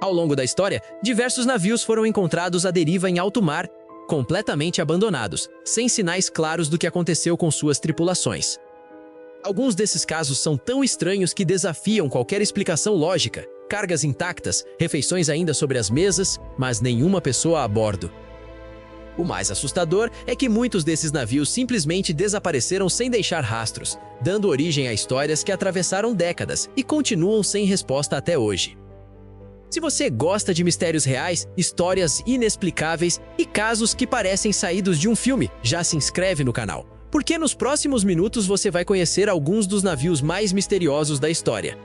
Ao longo da história, diversos navios foram encontrados à deriva em alto mar, completamente abandonados, sem sinais claros do que aconteceu com suas tripulações. Alguns desses casos são tão estranhos que desafiam qualquer explicação lógica. Cargas intactas, refeições ainda sobre as mesas, mas nenhuma pessoa a bordo. O mais assustador é que muitos desses navios simplesmente desapareceram sem deixar rastros, dando origem a histórias que atravessaram décadas e continuam sem resposta até hoje. Se você gosta de mistérios reais, histórias inexplicáveis e casos que parecem saídos de um filme, já se inscreve no canal, porque nos próximos minutos você vai conhecer alguns dos navios mais misteriosos da história.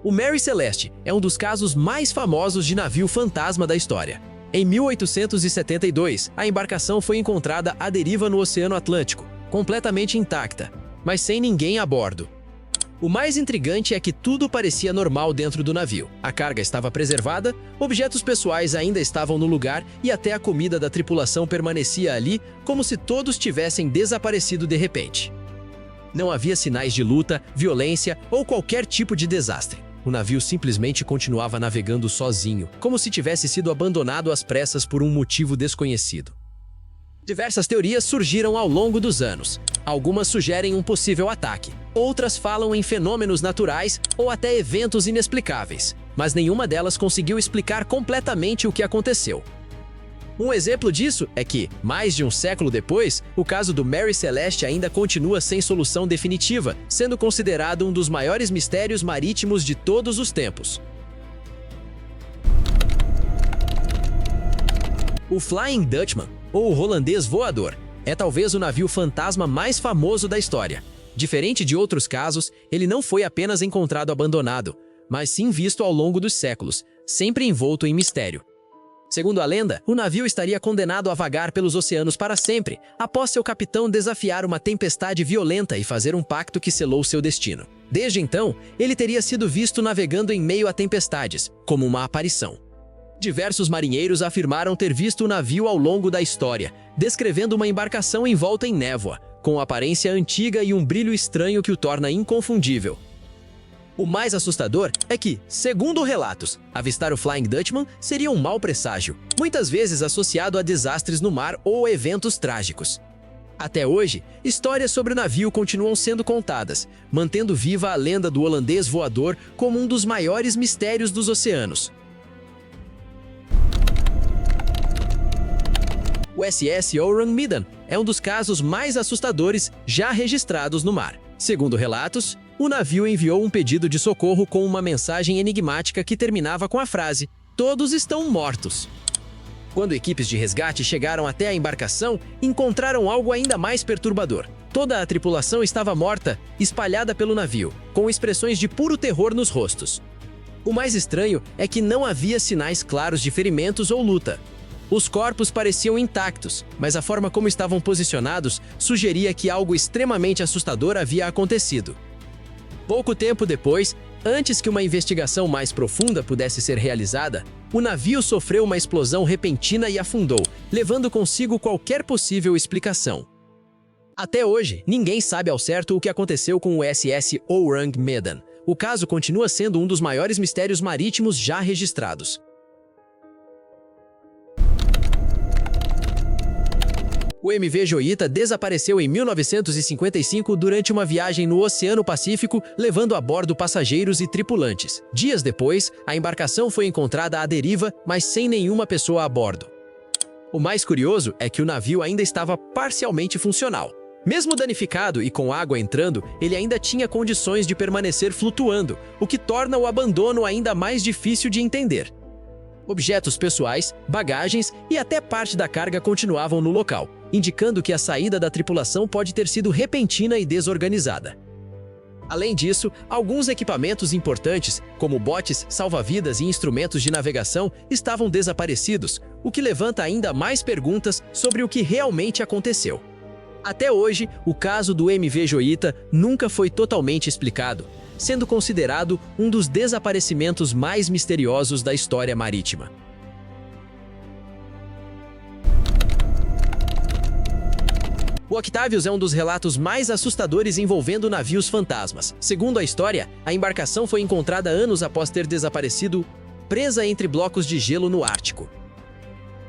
O Mary Celeste é um dos casos mais famosos de navio fantasma da história. Em 1872, a embarcação foi encontrada à deriva no Oceano Atlântico, completamente intacta, mas sem ninguém a bordo. O mais intrigante é que tudo parecia normal dentro do navio. A carga estava preservada, objetos pessoais ainda estavam no lugar e até a comida da tripulação permanecia ali, como se todos tivessem desaparecido de repente. Não havia sinais de luta, violência ou qualquer tipo de desastre. O navio simplesmente continuava navegando sozinho, como se tivesse sido abandonado às pressas por um motivo desconhecido. Diversas teorias surgiram ao longo dos anos. Algumas sugerem um possível ataque, outras falam em fenômenos naturais ou até eventos inexplicáveis, mas nenhuma delas conseguiu explicar completamente o que aconteceu. Um exemplo disso é que, mais de um século depois, o caso do Mary Celeste ainda continua sem solução definitiva, sendo considerado um dos maiores mistérios marítimos de todos os tempos. O Flying Dutchman, ou o holandês voador, é talvez o navio fantasma mais famoso da história. Diferente de outros casos, ele não foi apenas encontrado abandonado, mas sim visto ao longo dos séculos, sempre envolto em mistério. Segundo a lenda, o navio estaria condenado a vagar pelos oceanos para sempre, após seu capitão desafiar uma tempestade violenta e fazer um pacto que selou seu destino. Desde então, ele teria sido visto navegando em meio a tempestades, como uma aparição. Diversos marinheiros afirmaram ter visto o navio ao longo da história, descrevendo uma embarcação envolta em névoa, com aparência antiga e um brilho estranho que o torna inconfundível. O mais assustador é que, segundo relatos, avistar o Flying Dutchman seria um mau presságio, muitas vezes associado a desastres no mar ou eventos trágicos. Até hoje, histórias sobre o navio continuam sendo contadas, mantendo viva a lenda do holandês voador como um dos maiores mistérios dos oceanos. O SS Orang Medan é um dos casos mais assustadores já registrados no mar. Segundo relatos, o navio enviou um pedido de socorro com uma mensagem enigmática que terminava com a frase: "Todos estão mortos". Quando equipes de resgate chegaram até a embarcação, encontraram algo ainda mais perturbador. Toda a tripulação estava morta, espalhada pelo navio, com expressões de puro terror nos rostos. O mais estranho é que não havia sinais claros de ferimentos ou luta. Os corpos pareciam intactos, mas a forma como estavam posicionados sugeria que algo extremamente assustador havia acontecido. Pouco tempo depois, antes que uma investigação mais profunda pudesse ser realizada, o navio sofreu uma explosão repentina e afundou, levando consigo qualquer possível explicação. Até hoje, ninguém sabe ao certo o que aconteceu com o SS Orang Medan. O caso continua sendo um dos maiores mistérios marítimos já registrados. O MV Joita desapareceu em 1955 durante uma viagem no Oceano Pacífico, levando a bordo passageiros e tripulantes. Dias depois, a embarcação foi encontrada à deriva, mas sem nenhuma pessoa a bordo. O mais curioso é que o navio ainda estava parcialmente funcional. Mesmo danificado e com água entrando, ele ainda tinha condições de permanecer flutuando, o que torna o abandono ainda mais difícil de entender. Objetos pessoais, bagagens e até parte da carga continuavam no local, indicando que a saída da tripulação pode ter sido repentina e desorganizada. Além disso, alguns equipamentos importantes, como botes, salva-vidas e instrumentos de navegação, estavam desaparecidos, o que levanta ainda mais perguntas sobre o que realmente aconteceu. Até hoje, o caso do MV Joita nunca foi totalmente explicado, sendo considerado um dos desaparecimentos mais misteriosos da história marítima. O Octavius é um dos relatos mais assustadores envolvendo navios fantasmas. Segundo a história, a embarcação foi encontrada anos após ter desaparecido, presa entre blocos de gelo no Ártico.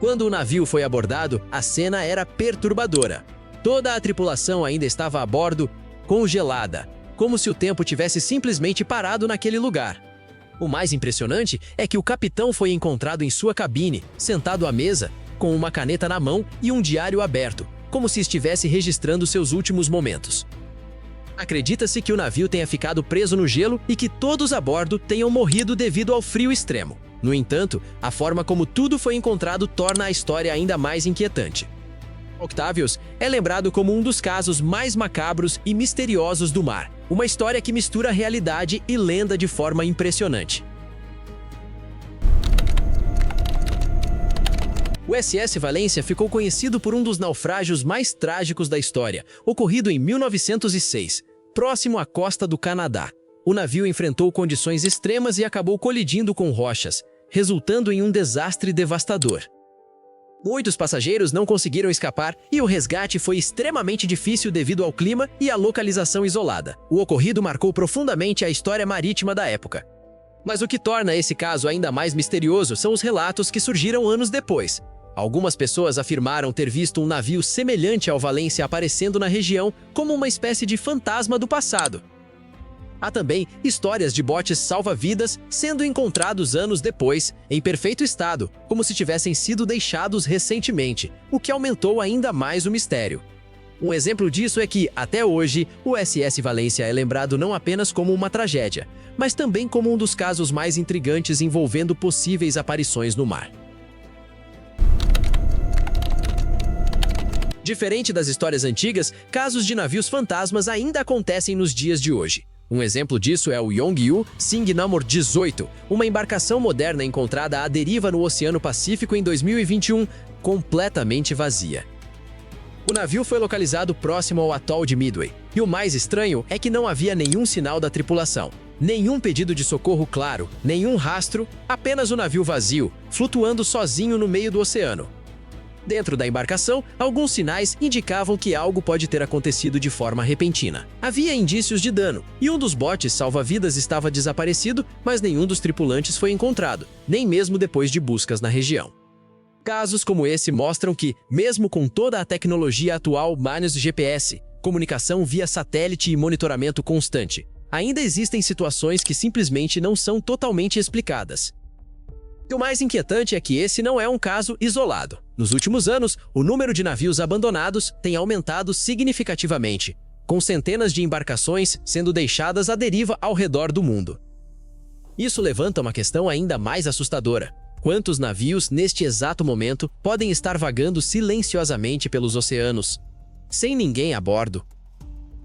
Quando o navio foi abordado, a cena era perturbadora. Toda a tripulação ainda estava a bordo, congelada, como se o tempo tivesse simplesmente parado naquele lugar. O mais impressionante é que o capitão foi encontrado em sua cabine, sentado à mesa, com uma caneta na mão e um diário aberto, como se estivesse registrando seus últimos momentos. Acredita-se que o navio tenha ficado preso no gelo e que todos a bordo tenham morrido devido ao frio extremo. No entanto, a forma como tudo foi encontrado torna a história ainda mais inquietante. Octavius é lembrado como um dos casos mais macabros e misteriosos do mar, uma história que mistura realidade e lenda de forma impressionante. O SS Valência ficou conhecido por um dos naufrágios mais trágicos da história, ocorrido em 1906, próximo à costa do Canadá. O navio enfrentou condições extremas e acabou colidindo com rochas, resultando em um desastre devastador. Muitos passageiros não conseguiram escapar e o resgate foi extremamente difícil devido ao clima e à localização isolada. O ocorrido marcou profundamente a história marítima da época. Mas o que torna esse caso ainda mais misterioso são os relatos que surgiram anos depois. Algumas pessoas afirmaram ter visto um navio semelhante ao Valência aparecendo na região como uma espécie de fantasma do passado. Há também histórias de botes salva-vidas sendo encontrados anos depois, em perfeito estado, como se tivessem sido deixados recentemente, o que aumentou ainda mais o mistério. Um exemplo disso é que, até hoje, o SS Valência é lembrado não apenas como uma tragédia, mas também como um dos casos mais intrigantes envolvendo possíveis aparições no mar. Diferente das histórias antigas, casos de navios fantasmas ainda acontecem nos dias de hoje. Um exemplo disso é o Yongyu Singnamor 18, uma embarcação moderna encontrada à deriva no Oceano Pacífico em 2021, completamente vazia. O navio foi localizado próximo ao atol de Midway, e o mais estranho é que não havia nenhum sinal da tripulação, nenhum pedido de socorro claro, nenhum rastro, apenas o navio vazio, flutuando sozinho no meio do oceano. Dentro da embarcação, alguns sinais indicavam que algo pode ter acontecido de forma repentina. Havia indícios de dano, e um dos botes salva-vidas estava desaparecido, mas nenhum dos tripulantes foi encontrado, nem mesmo depois de buscas na região. Casos como esse mostram que, mesmo com toda a tecnologia atual, mais GPS, comunicação via satélite e monitoramento constante, ainda existem situações que simplesmente não são totalmente explicadas. E o mais inquietante é que esse não é um caso isolado. Nos últimos anos, o número de navios abandonados tem aumentado significativamente, com centenas de embarcações sendo deixadas à deriva ao redor do mundo. Isso levanta uma questão ainda mais assustadora. Quantos navios, neste exato momento, podem estar vagando silenciosamente pelos oceanos, sem ninguém a bordo?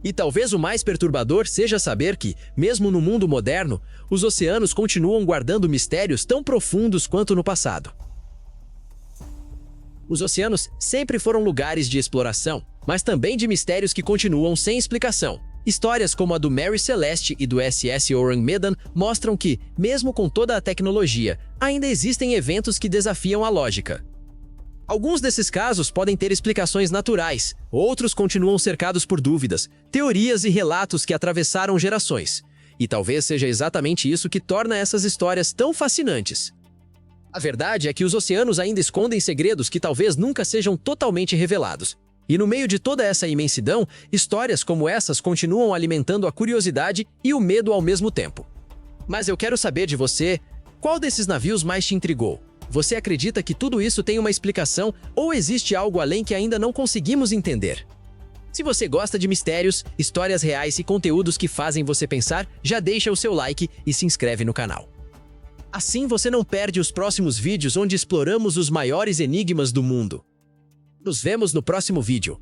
E talvez o mais perturbador seja saber que, mesmo no mundo moderno, os oceanos continuam guardando mistérios tão profundos quanto no passado. Os oceanos sempre foram lugares de exploração, mas também de mistérios que continuam sem explicação. Histórias como a do Mary Celeste e do SS Orang Medan mostram que, mesmo com toda a tecnologia, ainda existem eventos que desafiam a lógica. Alguns desses casos podem ter explicações naturais, outros continuam cercados por dúvidas, teorias e relatos que atravessaram gerações. E talvez seja exatamente isso que torna essas histórias tão fascinantes. A verdade é que os oceanos ainda escondem segredos que talvez nunca sejam totalmente revelados. E no meio de toda essa imensidão, histórias como essas continuam alimentando a curiosidade e o medo ao mesmo tempo. Mas eu quero saber de você, qual desses navios mais te intrigou? Você acredita que tudo isso tem uma explicação ou existe algo além que ainda não conseguimos entender? Se você gosta de mistérios, histórias reais e conteúdos que fazem você pensar, já deixa o seu like e se inscreve no canal. Assim você não perde os próximos vídeos onde exploramos os maiores enigmas do mundo. Nos vemos no próximo vídeo.